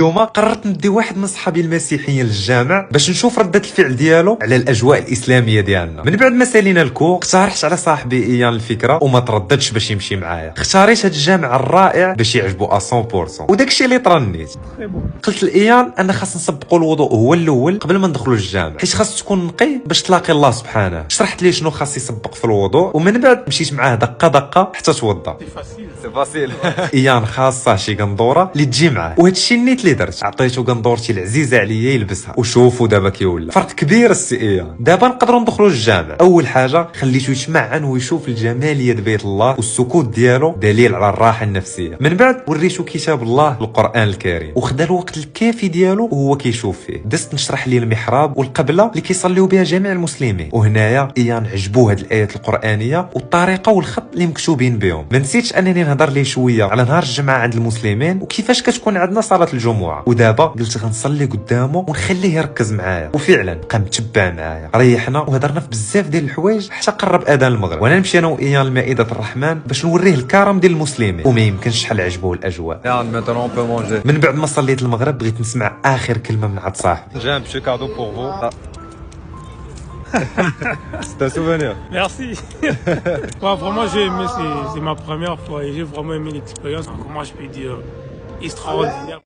اليوم قررت ندي واحد من صحابي المسيحيين للجامع باش نشوف ردة الفعل ديالو على الاجواء الاسلاميه ديالنا. من بعد ما سالينا الكور اقترحت على صاحبي ايان الفكره وما ترددش باش يمشي معايا. اختاريت هذا الجامع الرائع باش يعجبو 100%، وداكشي اللي طرنيت. قلت لايان انا خاص نسبقوا الوضوء هو الاول قبل ما ندخلوا للجامع، حيت خاص تكون نقي باش تلاقي الله سبحانه. شرحت ليه شنو خاص يسبق في الوضوء، ومن بعد مشيت معاه دقه دقه حتى توضا. سي فاسيل. ايان خاصه شي قندوره اللي تجي معاه، وهذا الشيء النيت اللي درت. عطيته قندورتي العزيزه عليا يلبسها، وشوفوا دابا كيولى فرق كبير السي ايان. دابا نقدروا ندخلوا للجامع. اول حاجه خليته يتمعن ويشوف الجماليه ديال بيت الله، والسكوت ديالو دليل على الراحه النفسيه. من بعد وريته كتاب الله القران الكريم، وخدا الوقت الكافي ديالو وهو كيشوف فيه. دست نشرح ليه المحراب والقبله اللي كيصليو بها جميع المسلمين، وهنايا ايان عجبوه هاد الايات القرانيه والطريقه والخط اللي مكتوبين بهم. ما نسيتش انني نهضر ليه شويه على نهار الجمعه عند المسلمين وكيفاش كتكون عندنا صلاه الجمعه. ودابا قلت غنصلي قدامه ونخليه يركز معايا، وفعلا بقى متبع معايا. ريحنا وهضرنا في بزاف ديال الحوايج حتى قرب اذان المغرب، وانا نمشي انا وايان لمائده الرحمن باش نوريه الكرم ديال المسلمين. وما يمكنش شحال عجبوه الاجواء. من بعد ما صليت المغرب بغيت نسمع اخر كلمه من عند صاحبي. J'ai un petit cadeau pour vous. Ah. C'est un souvenir. Merci. Ouais, vraiment, j'ai aimé, c'est ma première fois et j'ai vraiment aimé l'expérience. Comment je peux dire, extraordinaire.